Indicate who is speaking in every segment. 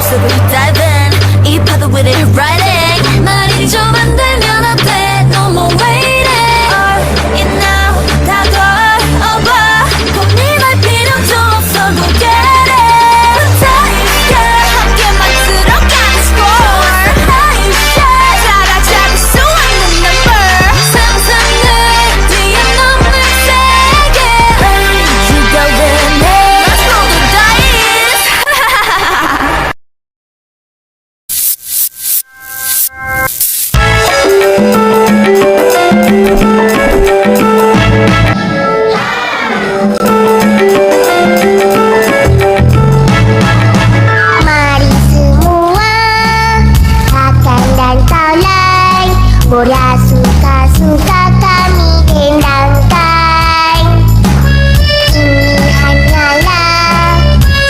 Speaker 1: So we dive in 이 파도 with it riding 말이 좀 안 되면 어때 No more waiting It now 다 걸어봐 고민할 필요도 없어 Go get it 타이게 함께 만들어가는 score 타이게 따라 잡을 수 있는 number 상상을 뛰어넘는 세계 You go in it Let's roll the dice
Speaker 2: Mari semua akan dan tolong Boria suka-suka kami dendangkan Ini hanyalah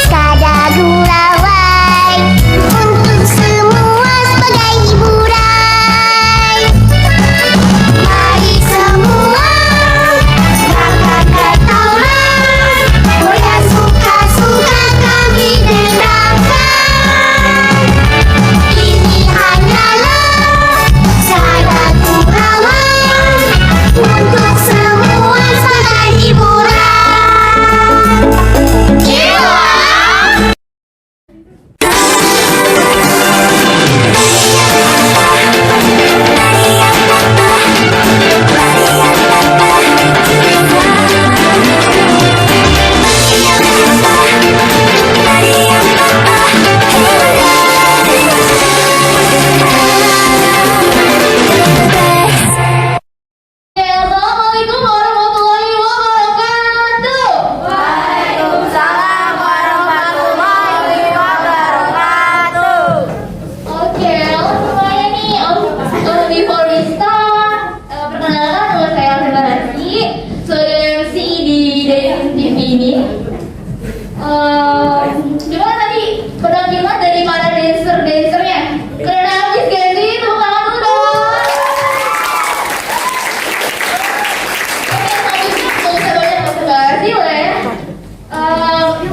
Speaker 2: sekadar gurauan Untuk semua sebagai hiburan Mari semua akan dan tolong Boria suka-suka kami dendangkan Ini hanyalah sekadar gurauan Untuk semua sebagai hiburan Jiwa
Speaker 3: Assalamualaikum warahmatullahi wabarakatuh. Waalaikumsalam warahmatullahi wabarakatuh. Oke, halo semuanya nih, di Polista. Perkenalkan nama saya Alfa Rasi, sebagai MC di Daily TV ini. Gimana tadi penampilan dari para dancernya? Keren habis gak sih? Tepuk tangan dulu dong.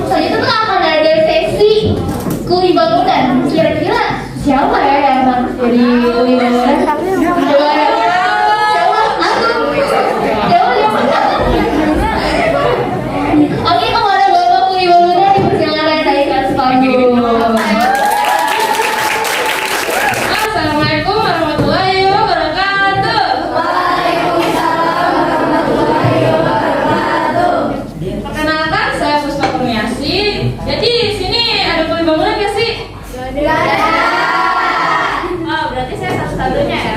Speaker 3: Selanjutnya tuh akan ada sesi kuli bangunan. Kira-kira siapa ya yang harus jadi kuli bangunan? Siapa? Aku. Siapa yang Oke, kalau ada bapak kuli bangunan dipersilakan naik ke atas panggung.
Speaker 4: Assalamualaikum warahmatullahi wabarakatuh. Perkenalkan, saya Puspa Kurniasi. Jadi di sini ada kuli bangunan nggak sih? Oh, berarti saya satu-satunya ya.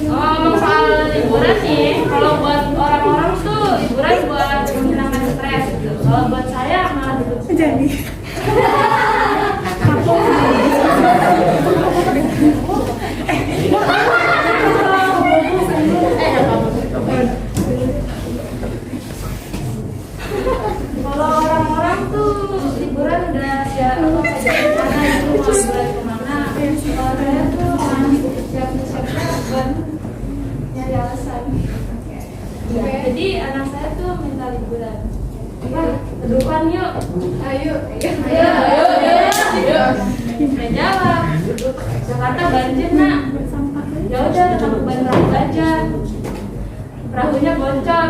Speaker 4: Ngomong soal liburan nih, kalau buat orang-orang tuh liburan buat menghilangkan stres gitu. Kalau buat saya malah jadi. Kalau orang-orang tuh liburan udah ya apa saja rencana itu mau liburan kemana. Kalau saya tuh masih siap-siap buat nyari alasan. Jadi anak saya tuh minta liburan. Ke depan yuk. Ayo. Saya jawab. Jakarta banjir nak. Ya udah kita ke Bandung aja. Perahunya bocor.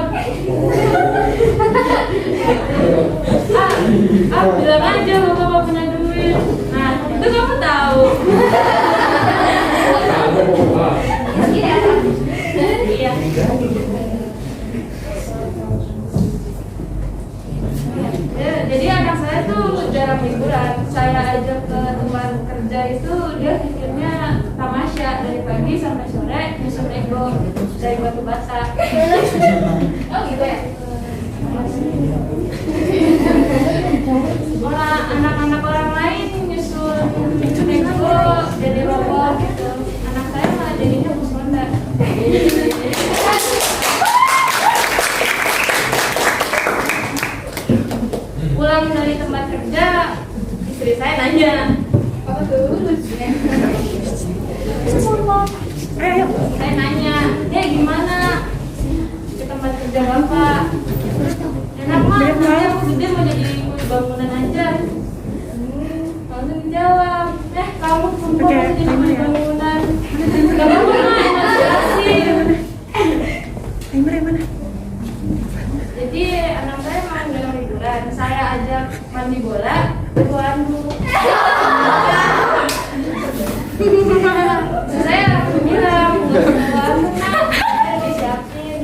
Speaker 4: Bilang aja bapak punya duit. Nah, itu kamu tahu. Iya. Jadi anak saya tuh jarang liburan. Saya ajak ke tempat kerja itu dia pikirnya tamasya dari pagi sampai sore nyusun ego dari batu bata. Oh gitu ya. Orang anak-anak orang lain nyusun ego jadi robot gitu. Anak saya malah jadinya bus Honda. Pulang dari tempat kerja, istri saya nanya, apa tuh? Saya nanya, gimana ke tempat kerja bapak? Enak mah, nanti aku gede mau jadi ajak mandi bola, bawa handuk. Saya langsung bilang, bawa handuk nak, saya disiapin.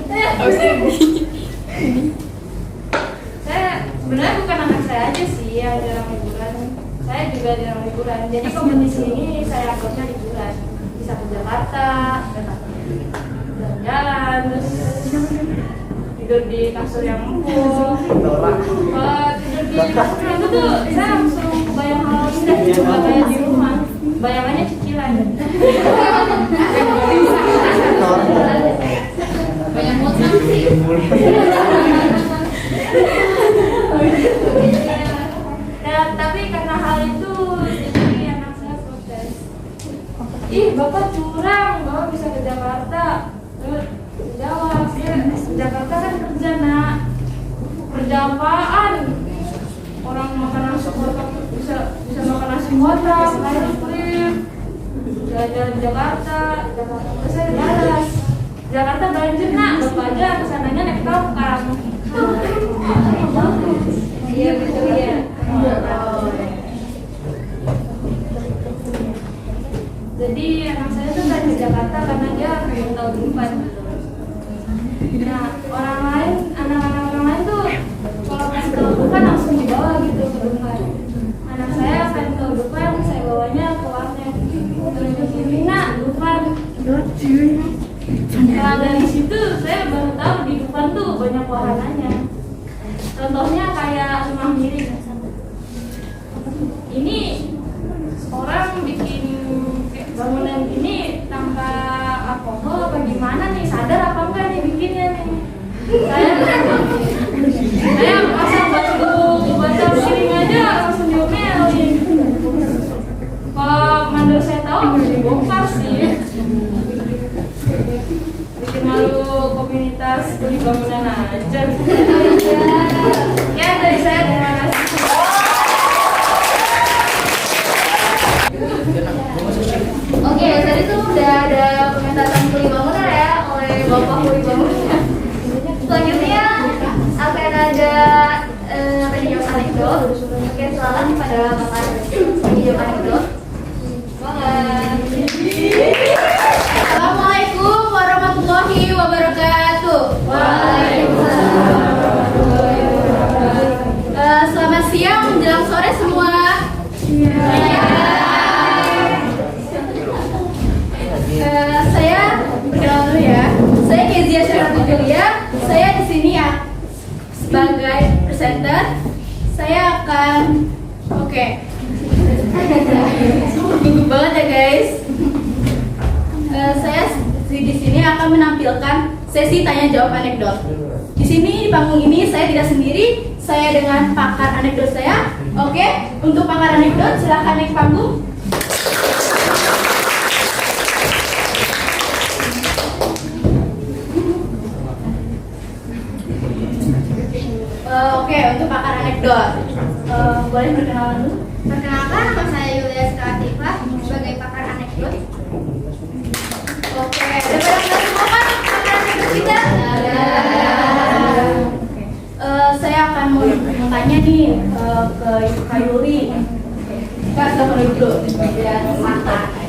Speaker 4: Saya sebenarnya bukan anak saya aja sih yang jarang liburan. Saya juga jarang liburan. Jadi kompetisi ini saya anggapnya liburan. Bisa ke Jakarta, jalan-jalan, terus tidur di kasur yang empuk. Tidur di kasur yang itu tuh saya langsung bayang hal indah gitu, gak kayak di rumah. Bayangannya cicilan.
Speaker 3: Banyak ngutang sih.
Speaker 4: Ya, tapi karena hal itu jadi anak saya protes. Ih, bapak curang, bapak bisa ke Jakarta. Terus jawab, ya Jakarta kan kerja nak. Kerja apaan? Orang makan nasi kotak bisa makan nasi kotak, air krim. Jalan-jalan Jakarta. Terus saya balas, Jakarta banjir nak, bapak aja kesananya naik tongkang. Iya betul ya. Jadi anak saya tuh kan di Jakarta karena dia belum tahu tempat. Nah, orang lain, anak-anak orang lain tuh kalau kasih tahu Dufan langsung dibawa gitu ke Dufan. Anak saya akan ke Dufan, saya bawanya ke warnet. Terus ini nak, Dufan. Nah, dari situ saya baru tahu di Dufan tuh banyak wahananya. Contohnya kayak rumah miring. Ini orang bikin bangunan ini tanpa alkohol apa gimana nih? Sadar apa enggak nih bikinnya nih? Saya pasang batu miring aja langsung diomelin. Kalau mandor saya tahu harus dibongkar sih. Bikin malu komunitas beli bangunan aja. Ya dari saya terima kasih.
Speaker 3: Oke, tadi tuh udah ada komentar tentang kuli bangunan ya oleh Bapak kuli bangunan. Selanjutnya akan ada penjawab anekdot. Oke, silakan pada Bapak penjawab anekdot. Assalamualaikum warahmatullahi wabarakatuh. Selamat siang menjelang sore semua. Saya perkenalan dulu ya. Saya Kezia Syarati Julia. Saya di sini ya sebagai presenter. Saya akan gugup banget ya guys. Saya di sini akan menampilkan sesi tanya jawab anekdot. Di sini di panggung ini saya tidak sendiri, saya dengan pakar anekdot saya. Oke, untuk pakar anekdot silakan naik panggung. Oke, untuk pakar anekdot, boleh perkenalan dulu?
Speaker 2: Perkenalkan, nama saya Yulia Skatifah sebagai pakar anekdot.
Speaker 3: Oke, ada barang semua kan pakar anekdot kita? Saya akan mau tanya nih ke Kak Yuli. Kak, silakan dulu biar santai.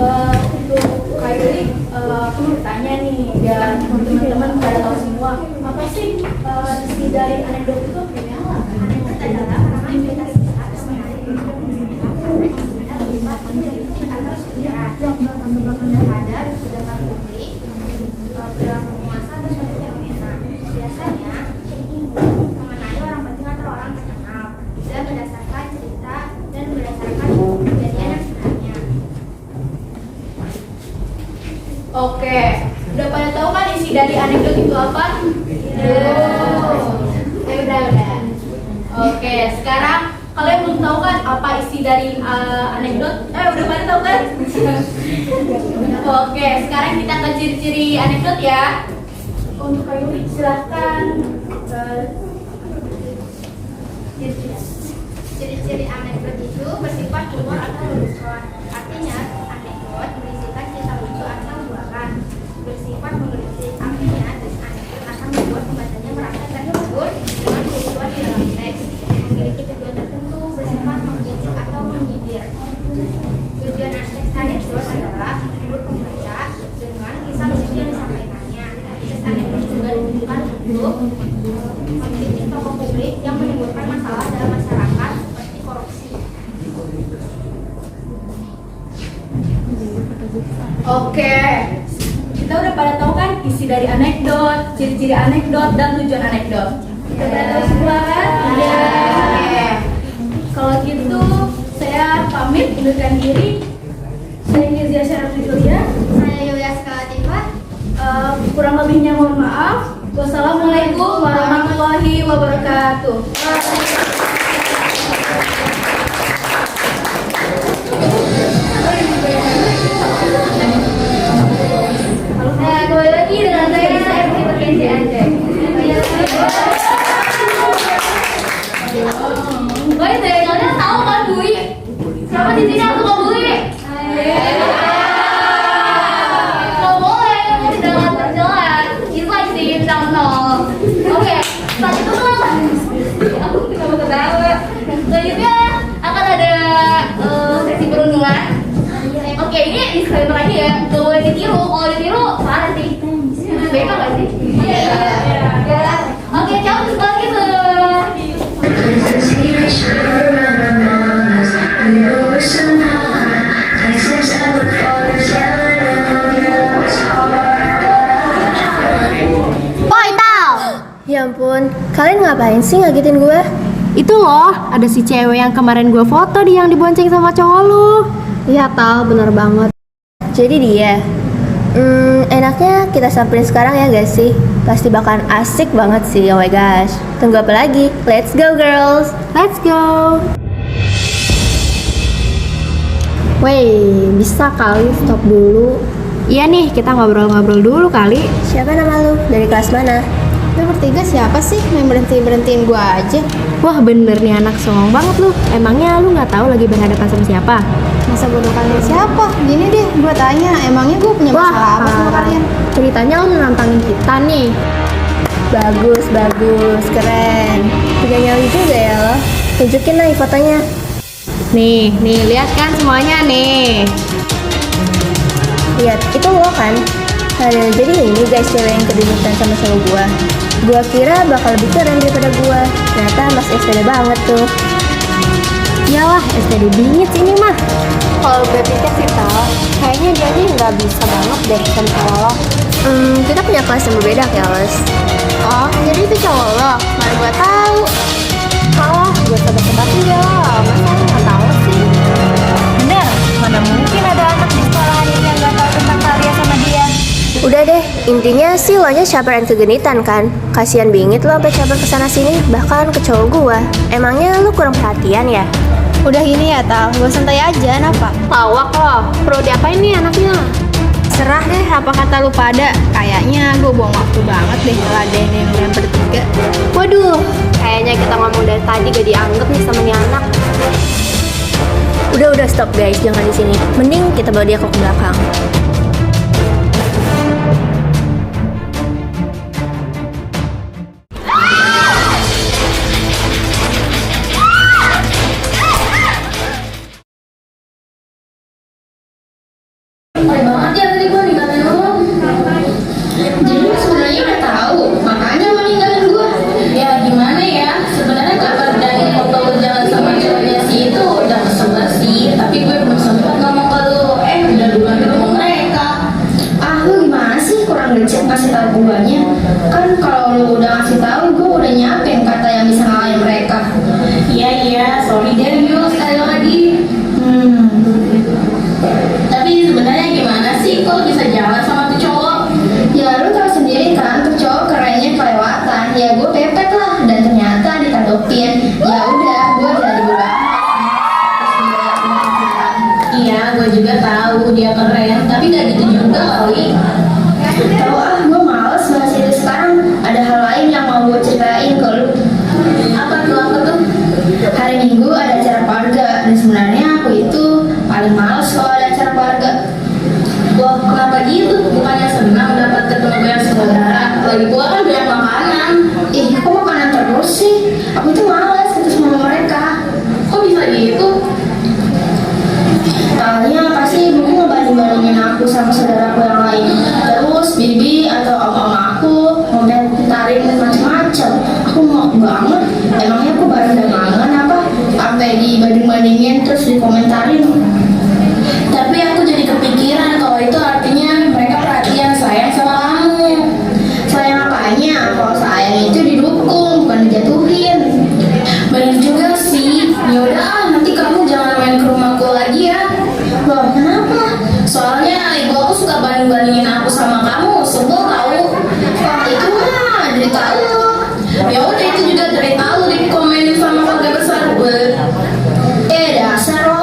Speaker 3: Untuk Kak Yuli, aku mau bertanya nih biar teman-teman pada tahu semua apa sih isi dari anekdot itu?
Speaker 2: Anekdot adalah aktivitas kita sehari-hari atau sejarah terhadap kebijakan publik, perilaku penguasa dan suatu fenomena. Biasanya mengenai orang penting atau orang terkenal dan berdasarkan cerita dan berdasarkan kejadian yang sebenarnya.
Speaker 3: Oke, udah pada tahu kan isi dari anekdot itu apa? Udah. Oke, sekarang kalian belum tahu kan apa isi dari anekdot? Udah pada tahu kan? Oke, sekarang kita ke ciri-ciri anekdot ya. Untuk Kak Yuli, silahkan.
Speaker 2: Ciri-ciri anekdot itu bersifat humor atau lucuan. Artinya, anekdot berisikan cerita lucu atau bualan, bersifat humoristik. Artinya, anekdot akan membuat pembacanya merasa terhibur. mengkritik tokoh publik yang menimbulkan masalah dalam masyarakat seperti korupsi.
Speaker 4: Oke, kita udah pada tahu kan isi dari anekdot, ciri-ciri anekdot, dan tujuan anekdot. Kita udah tahu semua kan? Iya. Oke. Kalau gitu, saya pamit unturkan diri. Saya Nizia Syaraf Julia.
Speaker 2: Saya Yulia Skalatifah.
Speaker 4: Kurang lebihnya mohon maaf. Wassalamualaikum warahmatullahi wabarakatuh.
Speaker 3: Nah, kembali lagi dengan saya Putri Kenzi Anjay. Baik deh, kalian tahu kan Bui? Siapa di sini yang suka Bui? Nggak boleh, kamu tidak akan berjalan. Dislike sih, jangan nol. Oke, saat itu kan aku tidak mau ketawa. Selanjutnya akan ada sesi perundungan. Oke, ini disclaimer lagi ya, gak boleh ditiru. Kalau ditiru, parah sih. Beda gak sih? Iya. Oke, jauh sebelah gitu.
Speaker 1: Ya ampun, kalian ngapain sih ngagetin gue?
Speaker 5: Itu loh, ada si cewek yang kemarin gue foto yang dibonceng sama cowok lu.
Speaker 1: Iya Tal, bener banget. Jadi dia. Enaknya kita samperin sekarang ya gak sih? Pasti bakalan asik banget sih, oh my gosh. Tunggu apa lagi? Let's go girls!
Speaker 5: Let's go.
Speaker 1: Wey, bisa kali stop dulu.
Speaker 5: Iya nih, kita ngobrol-ngobrol dulu kali.
Speaker 1: Siapa nama lu? Dari kelas mana?
Speaker 6: Lu bertiga siapa sih main berhentiin gua aja?
Speaker 5: Wah bener nih anak songong banget lu. Emangnya lu nggak tahu lagi berhadapan sama siapa?
Speaker 6: Masa bodoh kalian siapa? Gini deh, gua tanya, emangnya gua punya masalah apa sama kalian?
Speaker 5: Ceritanya lu nantangin kita nih.
Speaker 1: Bagus, keren. Punya nyali juga ya lo. Tunjukin nih fotonya.
Speaker 5: Nih, lihat kan semuanya nih.
Speaker 1: Lihat, itu lo kan? Nah, jadi ini guys cewek yang kedulutan sama cowok gua. Gua kira bakal lebih keren daripada gua. Ternyata mas SPD banget tuh.
Speaker 5: Iyalah, SPD bingit ini mah.
Speaker 6: Kalau gue pikir sih tau, kayaknya dia nih nggak bisa banget deh sama cowok lo.
Speaker 1: Kita punya kelas yang berbeda keles.
Speaker 6: Oh, jadi itu cowok lo? Mana gue tahu.
Speaker 5: Salah, gue tebak-tebak aja lah. Masa lu nggak tahu sih? Bener, mana mungkin ada anak di sekolahan ini yang nggak tahu tentang Talia sama dia.
Speaker 1: Udah deh, intinya sih lo nya caperan kegenitan kan. Kasian bingit lo sampai caper kesana sini, bahkan ke cowok gua. Emangnya lu kurang perhatian ya?
Speaker 6: Udah gini ya Tal, gue santai aja, kenapa?
Speaker 5: Lawak loh, perlu diapain nih anaknya?
Speaker 6: Serah deh apa kata lu pada. Kayaknya gue buang waktu banget deh ngeladenin yang bertiga.
Speaker 5: Waduh, kayaknya kita ngomong dari tadi gak dianggap nih sama nih anak.
Speaker 1: Udah stop guys, jangan di sini. Mending kita bawa dia ke belakang.
Speaker 3: Baik banget ya tadi gue ninggalin lu. Jadi lu sebenarnya udah tahu, makanya mau ninggalin gue. Ya gimana ya, sebenarnya kabar dari foto lu jalan sama ceweknya si itu udah kesebar sih, tapi gue belum sempat ngomong ke lu. Udah duluan ketemu mereka. Ah lu gimana sih, kurang gercep ngasih tahu guanya. Kan kalau lu udah ngasih tahu, gue udah nyiapin kata yang bisa ngalahin mereka. Iya, sorry deh Yul, sekali lagi. Tapi sebenarnya gimana sih kok bisa jalan sama tuh cowok? Ya lu tahu sendiri kan tuh cowok kerennya kelewatan. Ya gue pepet lah dan ternyata ditangkepin. Ya udah gue jadi beban. Iya gue juga tahu dia keren tapi gak gitu juga kali. Tahu gue males bahas itu sekarang. Ada hal lain yang mau gue ceritain ke lu. Apa tuh? Hari Minggu ada acara keluarga dan sebenarnya aku itu paling males kalau ada acara keluarga. Wah, kenapa gitu? Bukannya senang dapat ketemu banyak saudara? Lagi pula kan banyak makanan. Kok makanan terus sih? Aku itu males ketemu sama mereka. Kok bisa gitu? Soalnya pasti ibuku ngebanding-bandingin aku sama saudaraku yang lain. Terus bibi atau om-om aku ngomentarin macam-macam.
Speaker 7: banget. Emangnya aku bandel-banget apa? Sampai dibanding-bandingin terus dikomentarin. Tapi aku jadi kepikiran kalau itu artinya mereka perhatian sayang sama kamu. Sayang apanya? Kalau sayang itu didukung, bukan dijatuhin. Bener juga sih. Yaudah, nanti kamu jangan main ke rumahku lagi ya. Loh, kenapa? Soalnya ibu aku suka banding-bandingin aku sama kamu. Sebel tahu. Wah, itu mah derita lu. Ya udah, itu juga derita lu dikomenin sama keluarga besar gue. Dasar lo.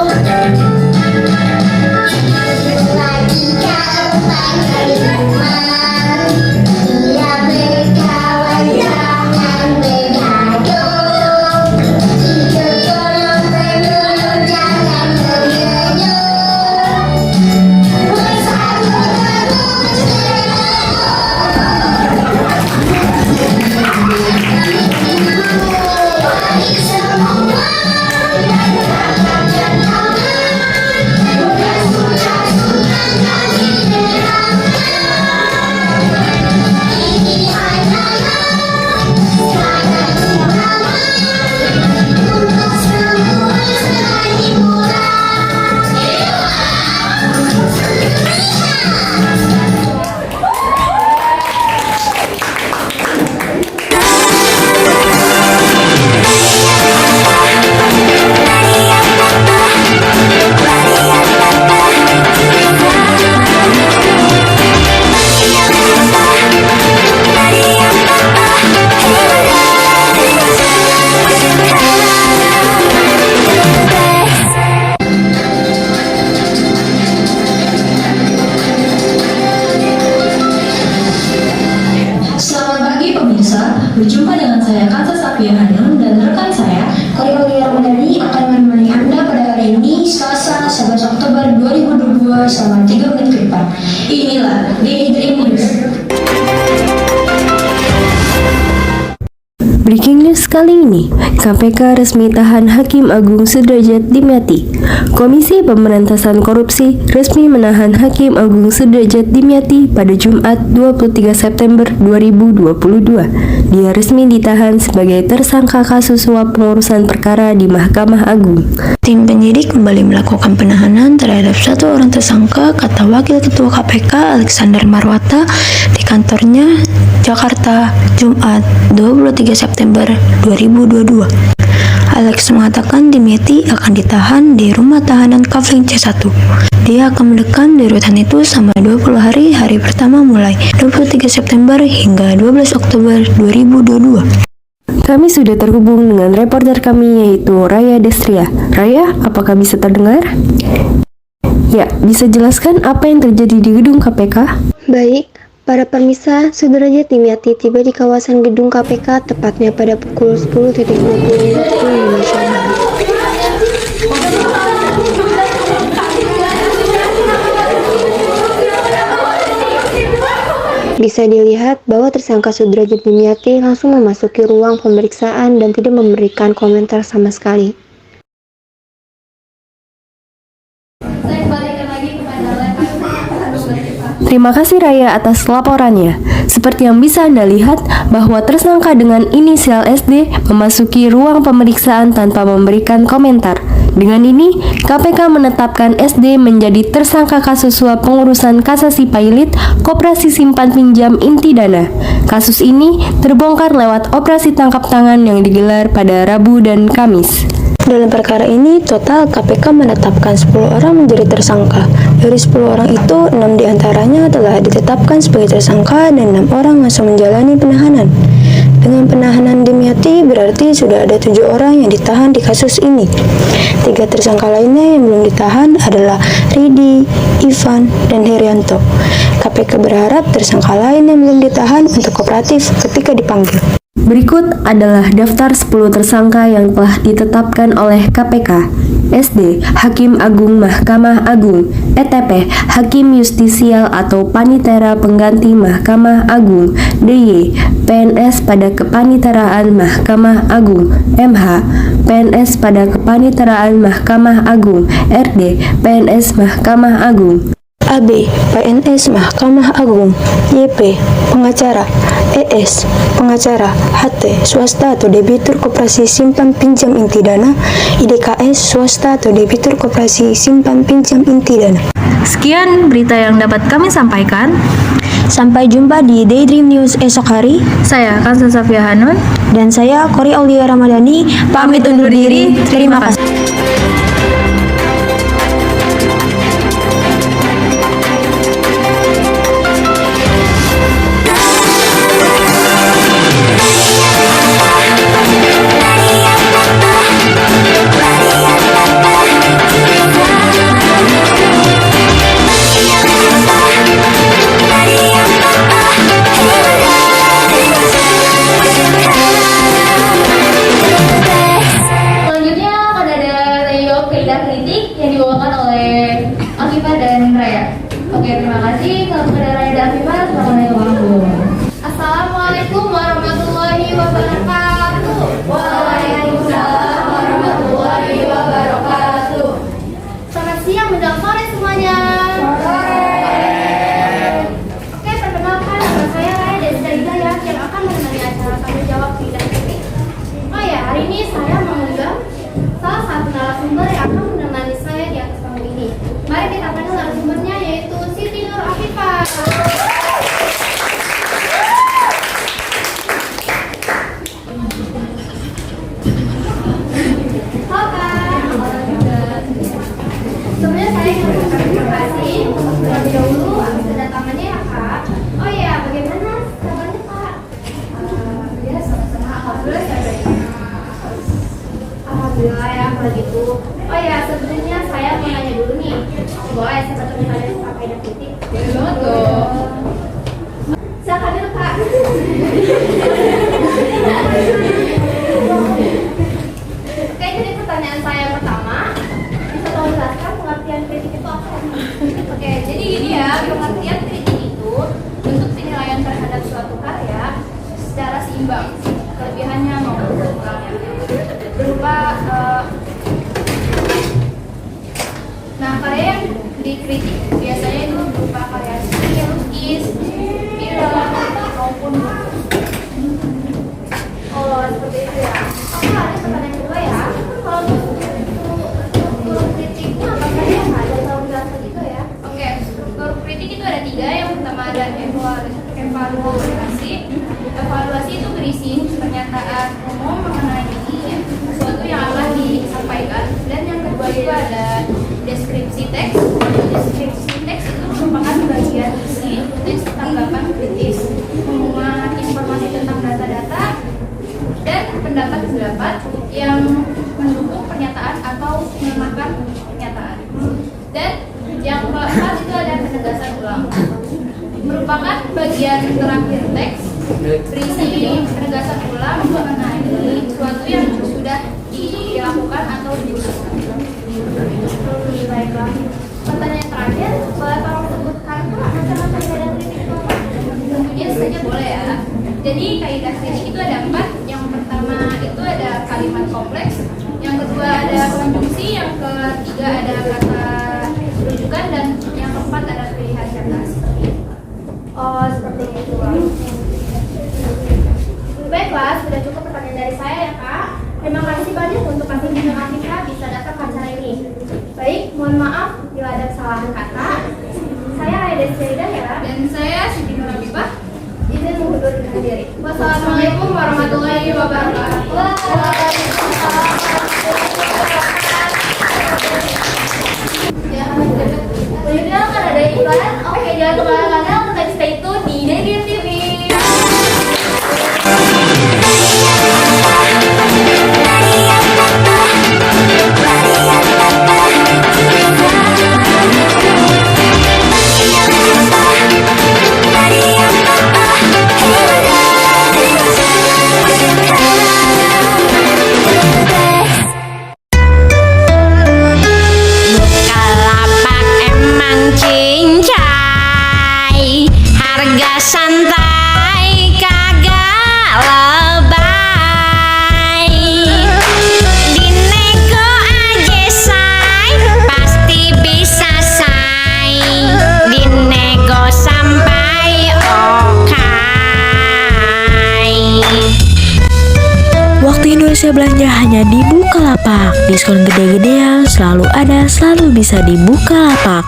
Speaker 8: Berjumpa dengan saya Kansa Safia Hanum dan rekan saya
Speaker 9: Kori Ramadhani akan menemani Anda pada hari ini Selasa 11 Oktober 2022 selama 3 menit ke depan. Inilah Daydream News.
Speaker 10: Breaking news kali ini, KPK resmi tahan Hakim Agung Sudrajat Dimyati. Komisi Pemberantasan Korupsi resmi menahan Hakim Agung Sudrajat Dimyati pada Jumat 23 September 2022. Dia resmi ditahan sebagai tersangka kasus suap pengurusan perkara di Mahkamah Agung.
Speaker 11: Tim penyidik kembali melakukan penahanan terhadap satu orang tersangka, kata Wakil Ketua KPK Alexander Marwata di kantornya Jakarta, Jumat 23 September 2022. Alex mengatakan Dimyati akan ditahan di rumah tahanan Kavling C1. Dia akan mendekam di rutan itu selama 20 hari pertama mulai 23 September hingga 12 Oktober 2022.
Speaker 10: Kami sudah terhubung dengan reporter kami yaitu Raya Destria. Raya, apakah bisa terdengar? Ya, bisa jelaskan apa yang terjadi di gedung KPK?
Speaker 12: Baik, para pemirsa, Sudrajat Dimyati tiba di kawasan gedung KPK tepatnya pada pukul 10.20 waktu Indonesia Barat. Bisa dilihat bahwa tersangka Sudrajat Dimyati langsung memasuki ruang pemeriksaan dan tidak memberikan komentar sama sekali.
Speaker 10: Terima kasih Raya atas laporannya. Seperti yang bisa Anda lihat bahwa tersangka dengan inisial SD memasuki ruang pemeriksaan tanpa memberikan komentar. Dengan ini, KPK menetapkan SD menjadi tersangka kasus suap pengurusan kasasi pilot Koperasi Simpan Pinjam Inti Dana. Kasus ini terbongkar lewat operasi tangkap tangan yang digelar pada Rabu dan Kamis.
Speaker 11: Dalam perkara ini, total KPK menetapkan 10 orang menjadi tersangka. Dari 10 orang itu, 6 diantaranya telah ditetapkan sebagai tersangka dan 6 orang langsung menjalani penahanan. Dengan penahanan Dimyati, berarti sudah ada 7 orang yang ditahan di kasus ini. 3 tersangka lainnya yang belum ditahan adalah Ridi, Ivan, dan Herianto. KPK berharap tersangka lain yang belum ditahan untuk kooperatif ketika dipanggil.
Speaker 10: Berikut adalah daftar 10 tersangka yang telah ditetapkan oleh KPK. SD. Hakim Agung Mahkamah Agung. ETP. Hakim Justisial atau Panitera Pengganti Mahkamah Agung. DY. PNS pada Kepaniteraan Mahkamah Agung. MH. PNS pada Kepaniteraan Mahkamah Agung. RD. PNS Mahkamah Agung.
Speaker 11: AB, PNS Mahkamah Agung. YP, pengacara. ES, pengacara. HT, swasta atau debitur koperasi simpan pinjam inti dana. IDKS, swasta atau debitur koperasi simpan pinjam inti dana.
Speaker 10: Sekian berita yang dapat kami sampaikan.
Speaker 11: Sampai jumpa di Daydream News esok hari.
Speaker 10: Saya Kansa Safia Hanun.
Speaker 11: Dan saya Kori Aulia Ramadhani, pamit undur diri. Terima kasih.
Speaker 3: Selanjutnya akan ada Leo Kaidah Kritik yang dibawakan oleh Afifah dan Raya. Oke, terima kasih. Kalau kepada Raya dan Afifah, Assalamualaikum. Assalamualaikum warahmatullahi wabarakatuh. Waalaikumsalam warahmatullahi wabarakatuh.
Speaker 2: Selamat siang menjelang sore semuanya. Oke, perkenalkan nama saya Raya Desda Hidayah yang akan menemani acara tanya jawab Kaidah Kritik. Oh ya, hari ini saya mengundang salah satu narasumber yang akan menemani saya di atas panggung ini. Mari kita panggil narasumbernya, yaitu Siti Nur Afifah. Halo Kak. Sebenarnya saya ingin mengucapkan terima kasih terlebih dahulu atas kedatangannya ya Kak. Oh iya, bagaimana kabarnya Kak? Ya sama-sama. Alhamdulillah saya baik. Alhamdulillah ya kalau gitu. Oh ya, sebelumnya saya mau nanya dulu nih. Boleh saya bertanya kalian tentang Kaidah Kritik? Boleh banget dong. Silakan dulu Kak. Oke, jadi pertanyaan saya yang pertama, bisa tolong jelaskan pengertian kritik itu apa? Oke, jadi gini ya, pengertian kritik itu bentuk penilaian terhadap suatu karya secara seimbang, kelebihannya maupun kekurangannya, berupa nah karya yang dikritik biasanya itu berupa karya seni, lukis, film, maupun oh seperti itu ya. Oke, ada pertanyaan kedua ya. Kalau struktur kritiknya apa saja Kak? Ada tahu jelaskan gitu ya? Oke, struktur kritik itu ada 3. Yang pertama ada evaluasi. Evaluasi itu berisi pernyataan umum mengenai sesuatu yang akan disampaikan. Dan yang kedua itu ada deskripsi teks. Deskripsi teks itu merupakan bagian isi teks tanggapan kritis, pengumuman informasi tentang data-data dan pendapat-pendapat yang mendukung pernyataan atau melemahkan pernyataan. Dan yang keempat itu ada penegasan ulang, merupakan bagian terakhir teks berisi penegasan ulang mengenai sesuatu yang sudah dilakukan atau diusulkan. Baiklah. Pertanyaan terakhir, boleh tolong sebutkan macam-macam kaidah kritik itu apa? Tentunya saja boleh ya. Jadi kaidah kritik itu ada 4. Yang pertama itu ada kalimat kompleks, yang kedua ada konjungsi, yang ketiga ada kata rujukan, dan yang keempat ada pilihan cerdas. Oh, seperti itu. Baiklah, sudah cukup pertanyaan dari saya ya Kak. Terima kasih banyak untuk kasih bintang Afifah bisa datang ke acara ini. Baik, mohon maaf bila ada kesalahan kata. Saya Raya Desda Hidayah dan saya Siti Nur Afifah izin mengundurkan diri. Wassalamualaikum warahmatullahi wabarakatuh. Ya, selanjutnya akan ada iklan. Oke, jangan kemana-mana, tetap stay tune di Daydream TV.
Speaker 1: Hey,
Speaker 13: bisa belanja hanya di Bukalapak. Diskon gede-gedean selalu ada, selalu bisa di Bukalapak.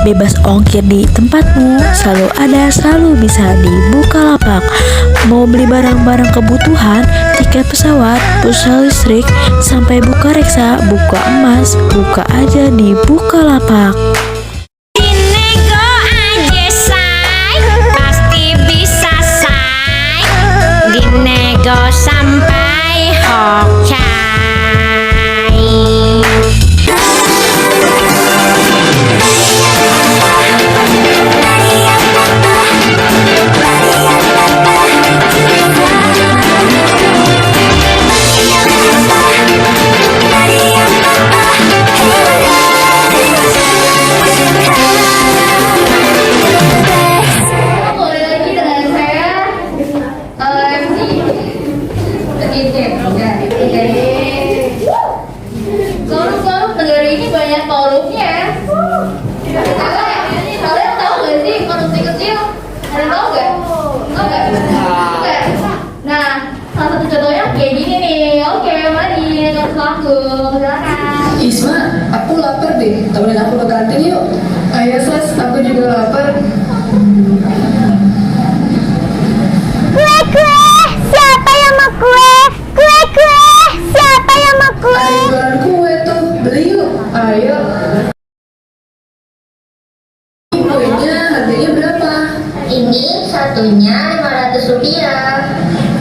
Speaker 13: Bebas ongkir di tempatmu, selalu ada, selalu bisa di Bukalapak. Mau beli barang-barang kebutuhan, tiket pesawat, pulsa listrik, sampai buka reksa, buka emas, buka aja di Bukalapak.
Speaker 1: Dinego aja say, pasti bisa say. Dinego sampai hokai.
Speaker 3: Mulai lagi dengan saya Korup-korup negara ini banyak korupnya. Kalian tahu gak sih korupsi kecil? Kalian tahu gak? Tahu gak? Oke. Nah, salah satu contohnya kayak gini nih. Oke, mari terus aku silakan.
Speaker 7: Isma, aku lapar deh. Temenin aku ke kantin yuk. Ayo Sas, aku juga lapar.
Speaker 1: Kue, siapa yang mau kue? Kue, siapa yang mau kue?
Speaker 7: Ada yang jualan kue tuh, beli yuk. Ayo. Ini kuenya harganya berapa?
Speaker 9: Ini satunya Rp500.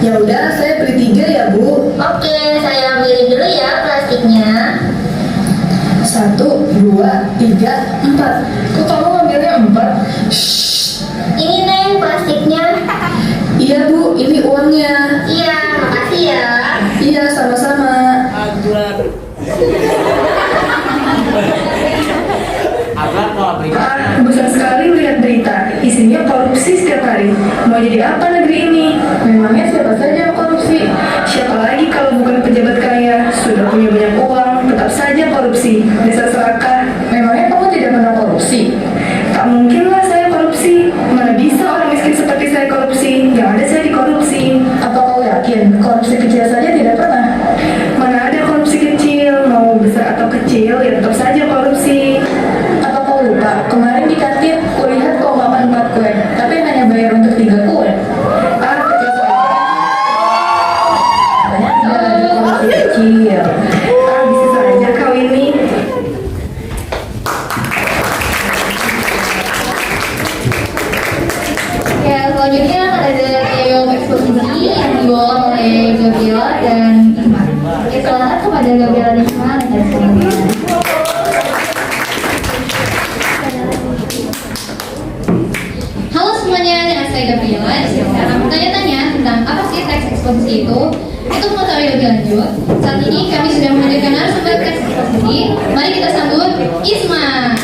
Speaker 7: Ya udah, saya beli 3 ya Bu.
Speaker 9: Oke, saya ambilin dulu ya plastiknya.
Speaker 7: 1, 2, 3, 4. Kok kamu ngambilnya 4?
Speaker 9: Ini Neng plastiknya.
Speaker 7: Iya Bu, ini uangnya.
Speaker 9: Iya, makasih ya.
Speaker 7: Iya, sama-sama. Bosan sekali lihat berita, isinya korupsi setiap hari. Mau jadi apa negeri ini? Memangnya siapa saja yang korupsi? Siapa lagi kalau bukan pejabat kaya? Sudah punya banyak uang, tetap saja korupsi. Dasar serakah. Memangnya kamu tidak pernah korupsi? Tak mungkinlah saya korupsi. Mana bisa orang miskin seperti saya korupsi? Yang ada saya dikorupsi. Apa kau yakin korupsi kecil saja tidak pernah? Mana ada korupsi kecil, mau besar atau kecil, ya tetap saja korupsi. Apa kau lupa, kemarin di kantin, kulihat kau makan 4 kue, tapi hanya bayar untuk 3 kue. Kecil saja. Banyak sekali korupsi kecil. Bisa saja kau ini.
Speaker 3: Ya, selanjutnya ada Theo eksposisi yang dibawa oleh Gabriela dan Iman. Oke, silakan kepada Gabriela dan Iman dan selanjutnya. Halo semuanya, dengan saya Gabriela. Di sini saya akan bertanya-tanya tentang apa sih teks eksposisi itu. Untuk mengetahui lebih lanjut, saat ini kami sudah menghadirkan narasumber teks eksposisi. Mari kita sambut Isma.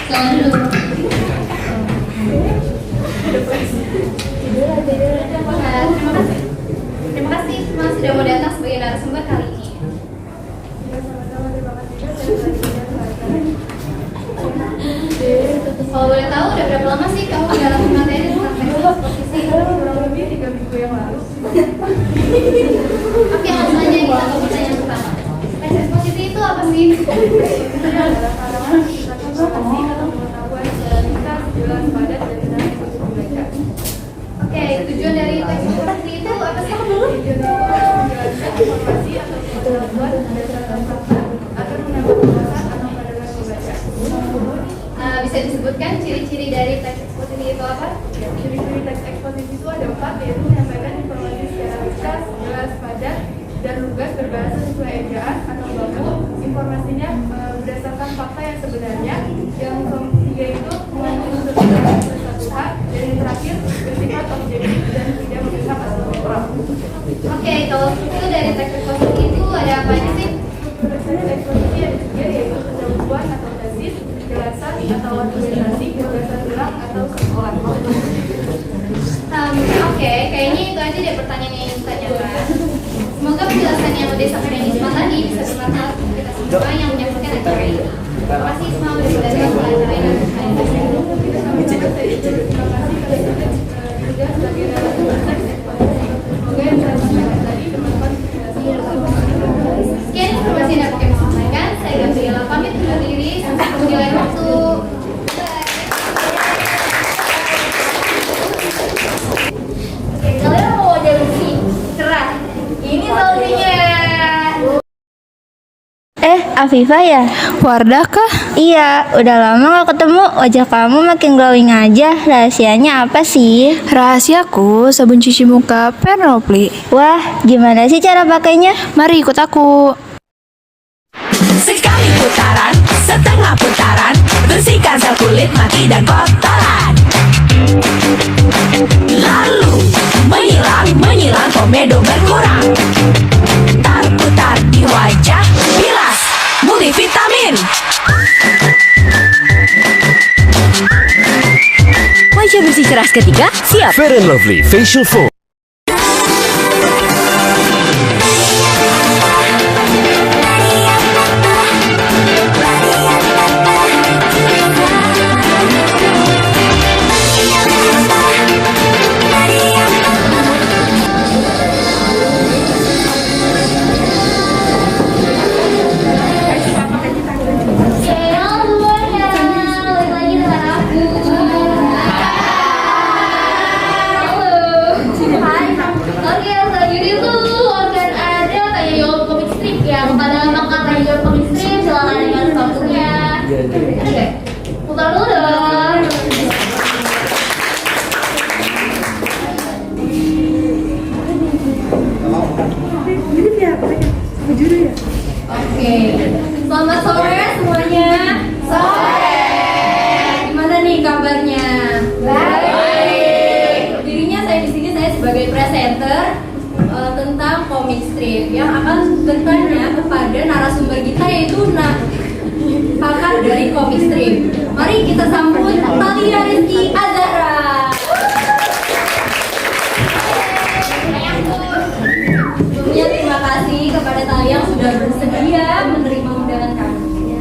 Speaker 3: Selamat dulu. Terima kasih Isma sudah mau datang sebagai narasumber kali ini. Kalau boleh tahu, udah berapa lama sih kamu mendalami materi tentang teks eksposisi?
Speaker 4: Kurang lebih 3 minggu yang lalu.
Speaker 3: Oke, langsung aja kita ke pertanyaan pertama. Teks eksposisi itu apa sih?
Speaker 4: Karangan tentang informasi atau pengetahuan kita jelas padat dan dinamik untuk mereka.
Speaker 3: Oke, tujuan dari teks eksposisi itu apa sih?
Speaker 4: Tujuan itu menjelaskan informasi atau pengetahuan berdasarkan fakta agar menambah wawasan atau pandangan membaca.
Speaker 3: Bisa disebutkan ciri-ciri dari teks eksposisi itu apa?
Speaker 4: Ciri-ciri teks eksposisi itu ada 4, yaitu menyampaikan informasi secara ringkas, jelas, padat, dan lugas berbahasa sesuai ejaan atau baku. Informasinya berdasarkan fakta yang sebenarnya. Yang ketiga itu mengandung unsur satu hak, dan yang terakhir bersifat objektif dan tidak memihak atau netral.
Speaker 3: Oke, kalau itu dari teks eksposisi itu ada apa aja sih?
Speaker 4: Teks eksposisi ada 3, yaitu pendahuluan atau tesis, penjelasan atau argumentasi, gagasan ulang atau kesimpulan.
Speaker 3: Oke, kayaknya itu aja deh pertanyaan yang ingin ditanyakan. Semoga penjelasan yang udah
Speaker 5: Afifah ya?
Speaker 6: Wardah kah?
Speaker 5: Iya, udah lama gak ketemu. Wajah kamu makin glowing aja. Rahasianya apa sih?
Speaker 6: Rahasiaku sabun cuci muka Penopli.
Speaker 5: Wah, gimana sih cara pakainya?
Speaker 6: Mari ikut aku.
Speaker 1: Sekali putaran, setengah putaran, bersihkan sel kulit, mati dan kotoran. Lalu menyilang komedo berkurang. Putar di wajah, bilas multivitamin. Wajah bersih keras ketiga siap.
Speaker 14: Fair and Lovely Facial Foam.
Speaker 3: Putar dulu dong. Oke, selamat sore semuanya. Sore. Gimana nih kabarnya? Baik. Dirinya saya di sini saya sebagai presenter tentang comic strip yang akan bertanya kepada narasumber kita yaitu pakar dari comic strip. Mari kita sambut Talia Rizky Azahra. Sebelumnya terima kasih kepada Talia yang sudah bersedia menerima undangan kami.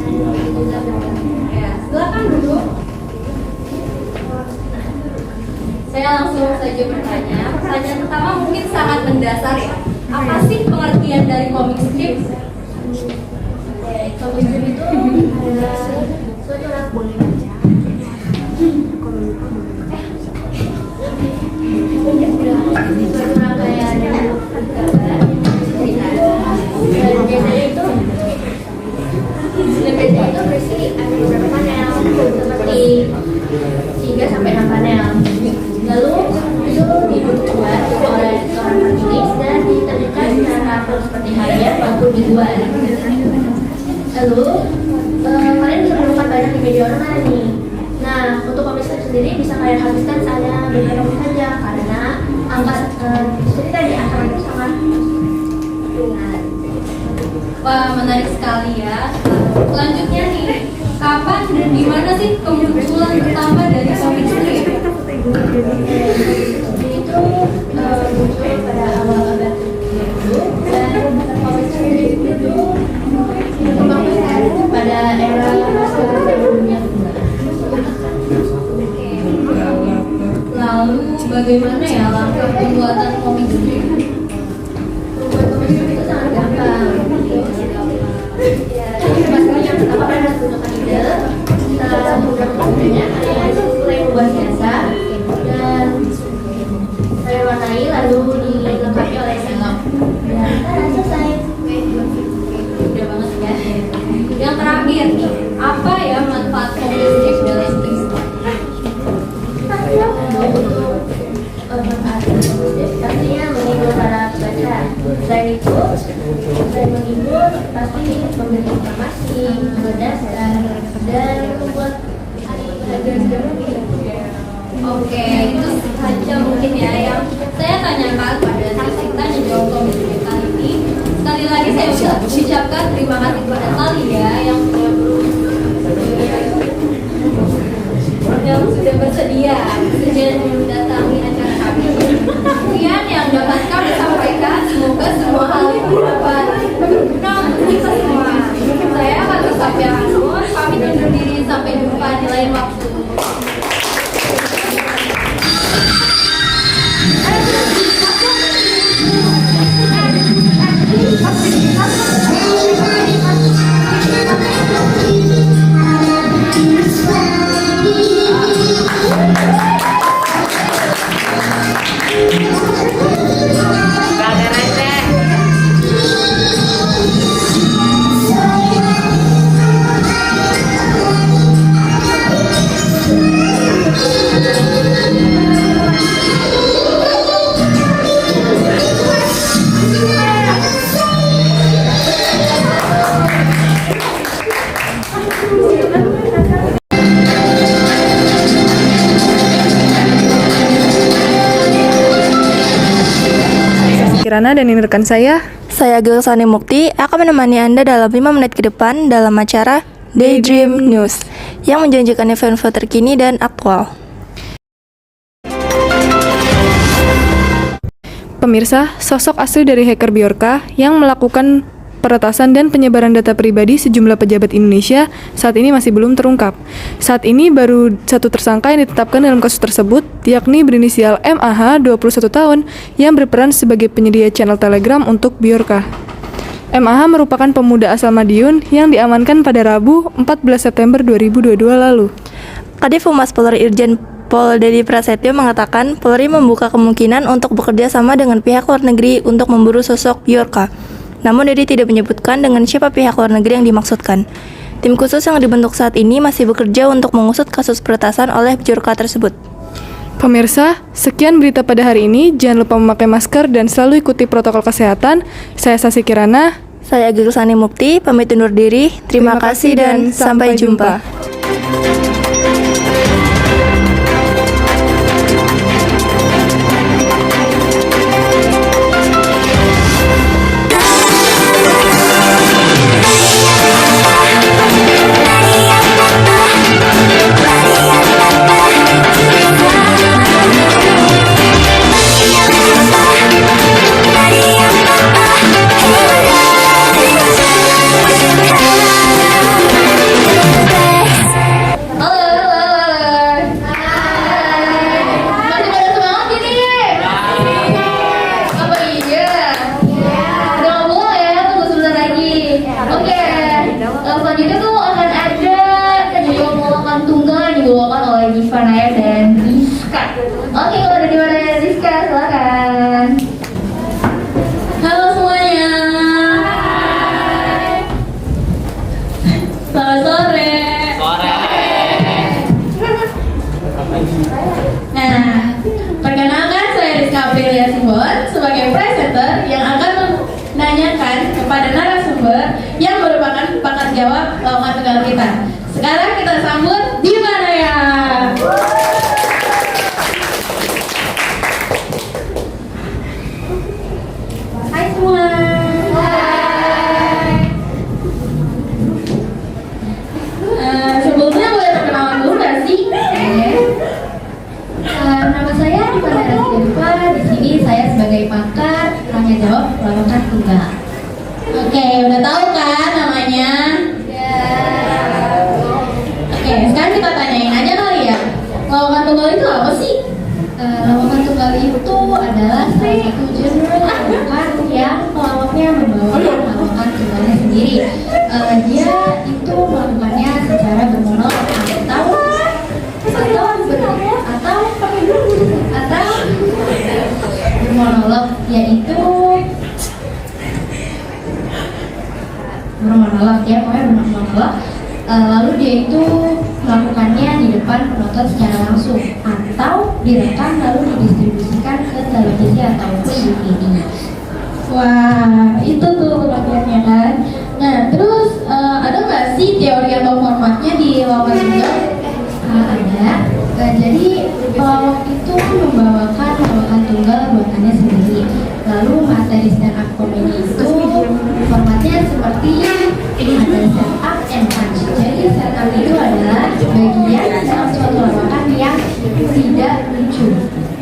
Speaker 3: Ya, silakan duduk. Saya langsung saja bertanya. Pertanyaan pertama mungkin sangat mendasar ya. Apa sih pengertian dari comic strip? Comic strip itu adalah suatu alat boleh baca. Suatu rangkaian gambar cerita. Dan biasanya itu berisi ada beberapa panel seperti 3 sampai 6 panel. Lalu itu dibuat oleh seorang penulis dan diterbitkan secara seperti harian maupun mingguan. Lalu kalian bisa menemukan banyak di media online nih. Nah, untuk komik strip sendiri bisa kalian habiskan hanya beberapa menit saja karena angka cerita di antara itu sangat ringan. Wah, menarik sekali ya. Selanjutnya nih, kapan dan di mana sih kemunculan pertama dari comic strip? Itu muncul pada awal abad 20 dan comic strip itu berkembang pada era dunia kedua. Lalu bagaimana ya langkah pembuatan komik strip? Membuat komik strip itu sangat gampang. Ya, pastinya yang pertama kalian harus gunakan ide. Setelah beberapa idenya, kalian harus mulai membuat hiasan dan kalian warnai lalu dilengkapi oleh selop. Dan kita selesai. Udah banget ya. Yang terakhir nih, apa ya manfaat comic strip dalam kehidupan? Untuk manfaat comic strip pastinya menghibur para pembaca. Selain itu, selain menghibur, pasti memberi informasi, berdasar, dan membuat Oke, itu saja mungkin ya yang saya tanyakan pada sesi tanya jawab komik strip kali ini. Sekali lagi saya ucapkan terima kasih kepada Talia yang sudah bersedia mendatangi acara kami. Kemudian yang dapat kami sampaikan, semoga semua hal itu dapat berguna untuk kita semua. Saya Kak Safia Hanun, pamit undur diri sampai jumpa di lain waktu.
Speaker 4: Gak ada receh.
Speaker 14: Kirana dan ini rekan saya.
Speaker 11: Saya Gelsani Mukti akan menemani Anda dalam 5 menit ke depan dalam acara Daydream News yang menjanjikan info-info terkini dan aktual.
Speaker 14: Pemirsa, sosok asli dari hacker Bjorka yang melakukan peretasan dan penyebaran data pribadi sejumlah pejabat Indonesia saat ini masih belum terungkap. Saat ini baru satu tersangka yang ditetapkan dalam kasus tersebut, yakni berinisial MAH, 21 tahun, yang berperan sebagai penyedia channel Telegram untuk Bjorka. MAH merupakan pemuda asal Madiun yang diamankan pada Rabu 14 September 2022 lalu.
Speaker 11: Kadif Humas Polri Irjen Pol Dedi Prasetyo mengatakan Polri membuka kemungkinan untuk bekerja sama dengan pihak luar negeri untuk memburu sosok Bjorka. Namun Dedi tidak menyebutkan dengan siapa pihak luar negeri yang dimaksudkan. Tim khusus yang dibentuk saat ini masih bekerja untuk mengusut kasus peretasan oleh Bjorka tersebut.
Speaker 14: Pemirsa, sekian berita pada hari ini. Jangan lupa memakai masker dan selalu ikuti protokol kesehatan. Saya Sasi Kirana.
Speaker 11: Saya Gelsani Mukti, pamit undur diri. Terima kasih dan sampai jumpa.
Speaker 15: sebagai presenter yang akan menanyakan kepada narasumber yang merupakan pakar jawab lowongan tunggal kita. Sekarang kita sambut Diva Naya. Hai semua. Sebelumnya boleh perkenalan dulu nggak sih? Nama saya Diva Naya. Di sini saya sebagai pakar tanya jawab lowongan tunggal. Oke, udah tahu kan namanya? Oke, sekarang kita tanyain aja kali ya. Lowongan tunggal itu apa sih? Lowongan tunggal itu adalah salah satu genre lowongan yang pelawaknya membawa lowongan tunggalnya sendiri. Dia itu melakukannya secara bermonolog atau bermonolog, yaitu bermonolog ya, pokoknya bermonolog. Lalu dia itu melakukannya di depan penonton secara langsung atau direkam lalu didistribusikan ke televisi ataupun DVD. Wah, itu tuh pengertiannya kan. Nah, terus ada nggak sih teori atau formatnya di lowongan tunggal? Ada. Jadi pelawak itu membawakan lowongan tunggal buatannya sendiri. Lalu materi stand up comedy itu formatnya seperti ada stand up and punch. Jadi stand up itu adalah bagian dalam suatu lowongan yang tidak lucu.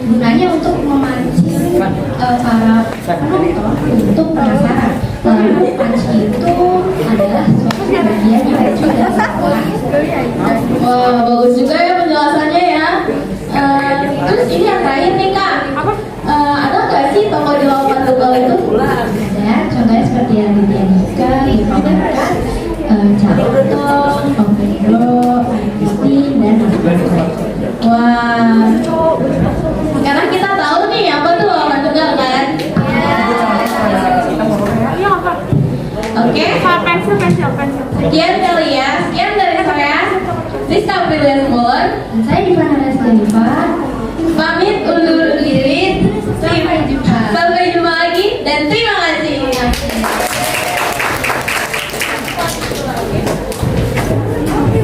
Speaker 15: Gunanya untuk memancing para penonton untuk penasaran. Lalu punch itu adalah suatu bagian yang lucu dan salah. Wah, bagus juga ya penjelasannya ya. Terus ini yang terakhir nih Kak. Ada nggak sih tokoh di lowongan tunggal itu? Ada, contohnya seperti yang di Dianika, Ipakan, Charlton, Om Pedro, Christine, dan lain-lain. Wah, sekarang kita tahu nih apa tuh lowongan tunggal kan? Oke, sekian kali ya. Sekian dari saya. Rizka Pilihan Bon. Saya Diva Naya. Pamit undur diri. Sampai jumpa lagi dan terima kasih.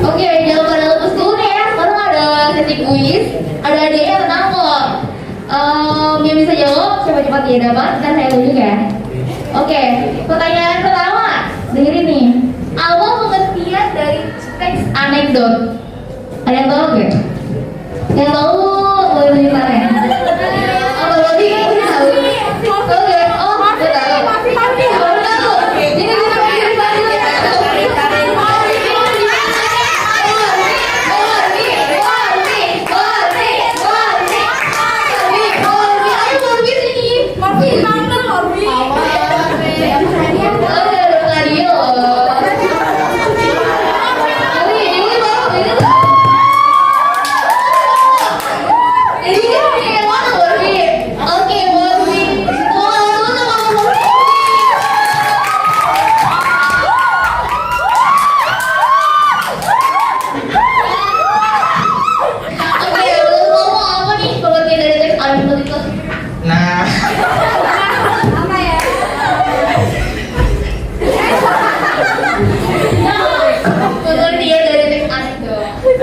Speaker 15: Oke, jangan pada lepas dulu nih ya. Sekarang ada sesi kuis. Ada adiknya tenang kok. Yang bisa jawab siapa cepat dia dapat dan saya tunjuk ya. Oke, pertanyaan pertama, dengerin nih. Awal pengertian dari teks anekdot. Ada yang tahu nggak? Yang tahu boleh tunjuk tangan ya? Oh, berarti kamu tahu. Oke, oh, udah tahu. Baru tahu. Jadi kita pikir tadi.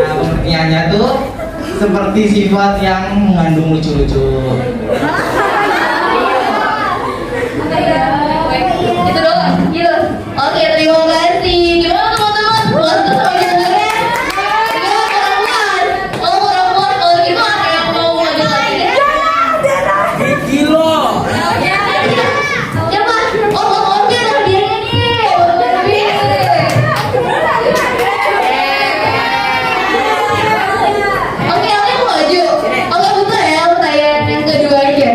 Speaker 16: Pengertiannya tuh seperti sifat yang mengandung lucu-lucu.
Speaker 15: Itu doang, gitu. Oke, terima kasih. Gimana teman-teman? Puas tuh sama jawabannya? Kalau kurang puas, kalau gitu ada yang mau ngajak lagi?
Speaker 16: Kilo.
Speaker 15: Siapa? Oh, dia ada hadiahnya nih. Oke, aku mau maju. Oke, bentar ya, pertanyaan yang kedua aja.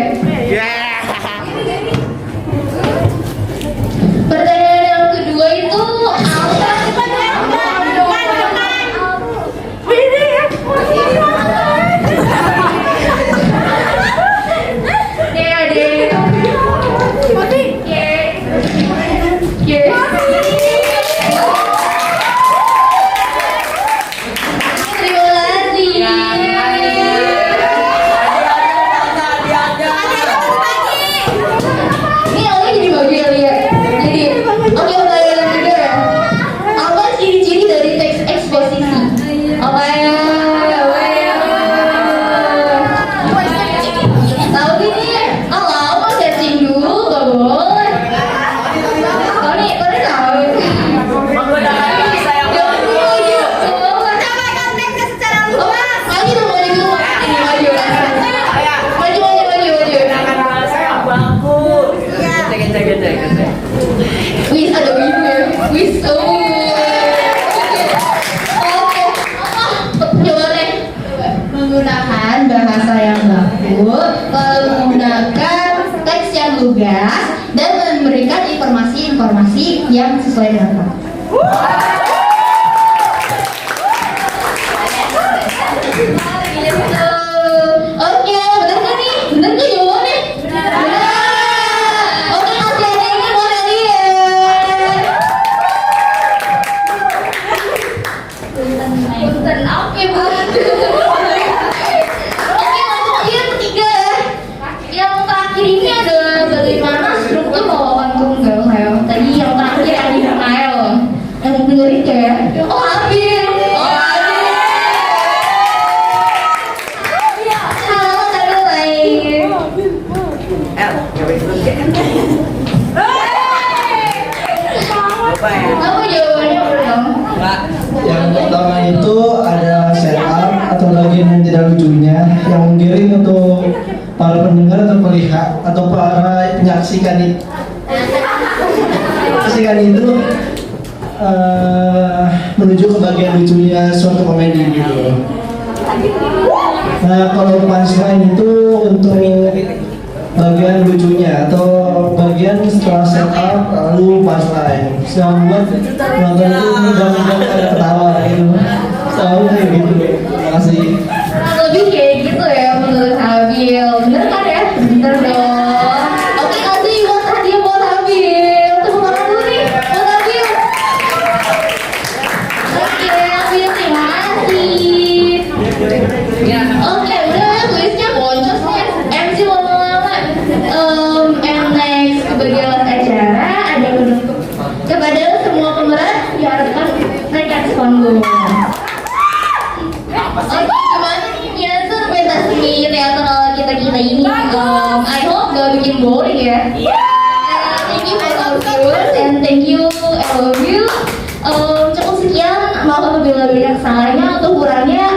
Speaker 15: Pertanyaan yang kedua itu wis ada winnya, wis oke, coba deh menggunakan bahasa yang baku, lalu menggunakan teks yang lugas dan memberikan informasi-informasi yang sesuai dengan fakta. Oke, bener gak nih? Bener gak jawabannya? Bener. Oke, masih ada yang mau lihat. Punten, oke Bu. Oke, langsung aja yang ketiga. Yang terakhir ini adalah bagaimana struktur bawakan tunggal saya. Tadi yang terakhir yang di denial. Yang dengerin ya? Oh, Abil. Apa jawabannya belum?
Speaker 16: Yang pertama itu ada setup atau bagian yang tidak lucunya yang menggiring untuk para pendengar atau melihat atau para penyaksikan itu. Penyaksikan itu menuju ke bagian lucunya suatu komedi gitu. Nah, kalau punchline itu untuk bagian lucunya atau bagian setelah setup lalu punchline yang buat penonton itu mudah-mudahan ada ketawa gitu. Selalu kayak gitu. Terima kasih.
Speaker 15: Lebih kayak gitu ya menurut Habil. Bener kan ya? Bener dong. Oke, kasih buat hadiah buat Habil. Tepuk tangan dulu nih buat Habil. Oke, Habil terima kasih. Oke, udah kuisnya boncos nih. MC lama-lama. And next ke bagian acara ada penutup. Kepada semua pemeran diharapkan naik ke atas panggung. Oke. Thank you for our viewers and thank you all of you. Cukup sekian, maaf apabila banyak salahnya atau kurangnya.